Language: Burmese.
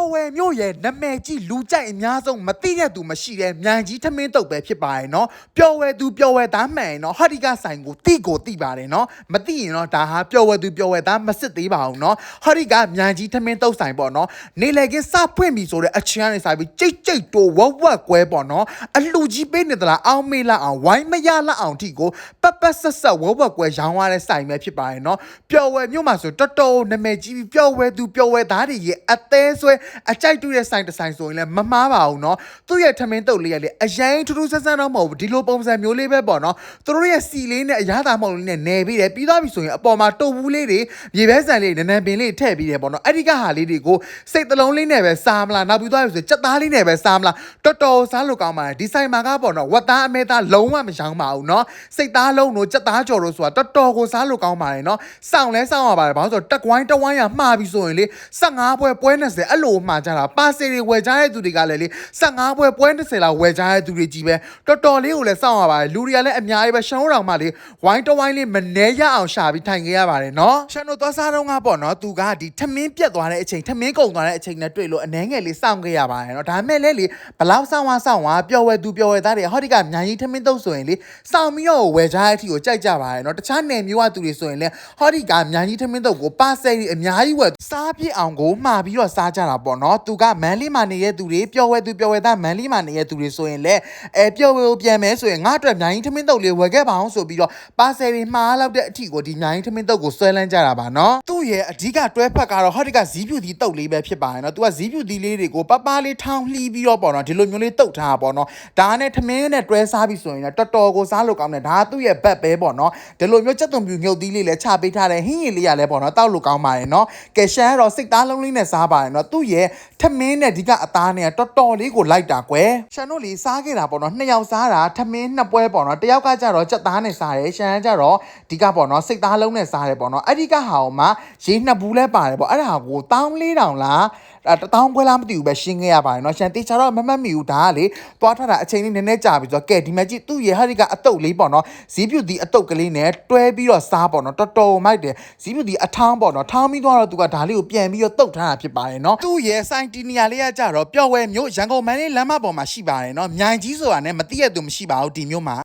်ဝဲမြို့ရဲ့နာမည်ကြီးလူကြိုက်အများဆုံးမသိတဲ့သူမရှိတဲ့မြိုင်ကြီးထမင်းတုပ်ပဲဖြစ်ပါရဲ့နော်ပျော်ဝဲသူပျော်ဝဲသားမှန်ရင်နော်ဟာဒီကဆိုင်ကိုသိပါတယ်နော်မသိရင်တော့ဒါဟာပျော်ဝဲသူပျော်ဝဲသားမစစ်သေးပါဘူးနော်ဟာဒီကမြိုင်ကြီးထမင်းတုပ်ဆိုင်ပေါ့နော်နေလေကင်းစဖွင့်ပြီဆိုတဲ့အချင်းကနေစားပြီးကြိတ်တိုးဝက်ကွဲပေါ့နော်အလှကြီးပေးနေသလားအောင်းမေးလောက်အောင်ဝိုင်းမရလောက်အောင်ထိကိုပတ်ဆက်ဝက်ကွဲရောင်းရတဲ့ဆိုင်ပဲဖြစ်ပါရဲ့နော်ပျော်ဝဲမြို့မှာဆိုတော်နာမည်ကြီးပျော်ဝဲသူပျော်ဝဲသားတွေရဲ့အသေးဆွဲအကြိုက်တူတဲ့ဆိုင်တစ်ဆိုင်ဆိုရင်လည်းမမှားပါဘူးเนาะသူ့ရဲ့ထမင်းတုပ်လေးကလေအရင်ထူးထူးဆန်းဆန်းတော့မဟုတ်ဘူးဒီလိုပုံစံမျိုးလေးပဲပေါ့เนาะသူတို့ရဲ့စီလေးနဲ့အရသာမဟုတ်လေးနဲ့နယ်ပြီးတယ်ပြီးသွားပြီဆိုရင်အပေါ်မှာတုပ်ဘူးလေးတွေမြေပဲဆန်လေးနန်းပင်လေးထည့်ပြီးတယ်ပေါ့เนาะအဲ့ဒီကဟာလေးတွေကိုစိတ်တလုံးလေးနဲ့ပဲစားမလားနောက်ပြီးသွားပြီဆိုကြက်သားလေးနဲ့ပဲစားမလားတော်စားလို့ကောင်းပါတယ်ဒီဆိုင်မှာကပေါ့เนาะဝက်သားအမဲသားလုံးဝမရောင်းပါဘူးเนาะစိတ်သားလုံးတို့ကြက်သားကြော်တို့ဆိုတာတော်ကိုစားလို့ကောင်းပါတယ်เนาะစောင့်ရပါတယ်ဘာလို့ဆိုတော့တက်ဝိုင်းတဝိုင်းရမှားပြီဆိုရင်လေ15ပွဲ20အဲ့လိုမှာကြတာပါစေတွေဝယ်ကြတဲ့သူတွေကလည်းလေ15ပွဲ20လောက်ဝယ်ကြတဲ့သူတွေကြီးပဲတော်လေးကိုလည်းစောင့်ရပါတယ်လူတွေကလည်းအများကြီးပဲရှောင်းတော်မှလေဝိုင်းတဝိုင်းလေးမနှဲရအောင်ရှာပြီးထိုင်ခဲ့ရပါတယ်နော်ရှန်တို့သွားစားတော့ကပေါ့နော်သူကဒီထမင်းပြက်သွားတဲ့အချိန်ထမင်းကုန်သွားတဲ့အချိန်နဲ့တွေ့လို့အနှဲငယ်လေးစောင့်ခဲ့ရပါတယ်နော်ဒါမဲ့လည်းလေဘလောက်စောင့်ပျော်ဝဲသူပျော်ဝဲသားတွေဟောဒီကမြိုင်ကြီးထမင်းတုပ်ဆိုရင်လေစောင့်ပြီးတော့ဝယ်ကြတဲ့အထိကိုကြိုက်ကြပါတယ်နော်တခြားနယ်မျိုးကသူတွေဆိုရင်လေဟောဒီကမြိုင်ကြီးထမင်းတုပ်ကိုပါဆယ်တွေအများကြီးဝယ်စားပြစ်အောင်ကိုမှာပြီးတော့စားကြတာပေါ့နော်သူကမန်းလေးမှာနေတဲ့သူတွေပျော်ဝဲသူပျော်ဝဲသားမန်းလေးမှာနေတဲ့သူတွေဆိုရင်လည်းပျော်ဝဲကိုပြန်မယ်ဆိုရင်ငါအတွက်မြိုင်ကြီးထမင်းတုပ်လေးဝယ်ခဲ့ပါအောင်ဆိုပြီးတော့ပါဆယ်တွေမှားလောက်တဲ့အထိကိုဒီမြိုင်ကြီးထမင်းတုပ်ကိုဆွဲလန်းကြတာပါနော်သူ့ရဲ့အဓိကတွဲဖက်ကတော့ဟောဒီကဇီးပြူတီတုပ်လေးပဲဖြစ်ပါတယ်နော်သူကဇီးပြူတီလေးတွေကိုပပလေးထောင်းလှီးပြီးတော့ပေါ့နော်ဒီလိုမျိုးလေးတုပ်ထားတာပေါ့နော်ဒါနဲ့ထမင်းနဲ့တွဲစားပြီးဆိုရင်လည်းတော်ကိုစားလို့ကောင်းတယ်ဒါကသူ့ရဲ့ဘက်ပဲပေါ့နော်ဒီလိုမျိုးစက်သွန်ပြူမြုပ်သီးလေးလည်းချပေးထားတယ်ဟင်းရည်လေးရလည်းပေါ့နော်တောက်လို့ကောင်းပါတယ်နော်ကဲရှမ်းကတော့စိတ်သားလုံးလေးနဲ့စားပါတယ်နော်သူ့ရဲ့ထမင်းနဲ့ဒီကအသားနဲ့တော်လေးကိုလိုက်တာကွယ်ရှမ်းတို့လေးစားခဲ့တာပေါ့နော်2ယောက်စားတာထမင်း2ပွဲပေါ့နော်တယောက်ကကြတော့ကြက်သားနဲ့စားတယ်ရှမ်းကြတော့ဒီကပေါ့နော်စိတ်သားလုံးနဲ့စားတယ်ပေါ့နော်အဲ့ဒီကဟာကိုမှရေ2ဘူးလဲပါတယ်ပေါ့အဲ့ဒါကို1400လား1000ခွဲလားမသိဘူးပဲရှင်းခဲ့ရပါတယ်เนาะရှန်တေချာတော့မမှတ်မိဘူးဒါကလေသွားထားတာအချိန်လေးနည်းနည်းကြာပြီဆိုတော့ကဲဒီမှာကြည့်သူ့ရဲ့ဟာဒီကအတုပ်လေးပေါ့เนาะဇီးပြူတီအတုပ်ကလေးနဲ့တွဲပြီးတော့စားပေါ့เนาะတော်မိုက်တယ်ဇီးပြူတီအထောင်းပေါ့เนาะထောင်းပြီးသွားတော့သူကဒါလေးကိုပြန်ပြီးတော့တုပ်ထားတာဖြစ်ပါတယ်เนาะသူ့ရဲ့စိုင်းတီနီယာလေးကကြတော့ပျော်ဝဲမျိုးရန်ကုန်မန်းလေးလမ်းမပေါ်မှာရှိပါတယ်เนาะမြိုင်ကြီးဆိုတာနဲ့မသိရသူမရှိပါဘူးဒီမျိုးမှာ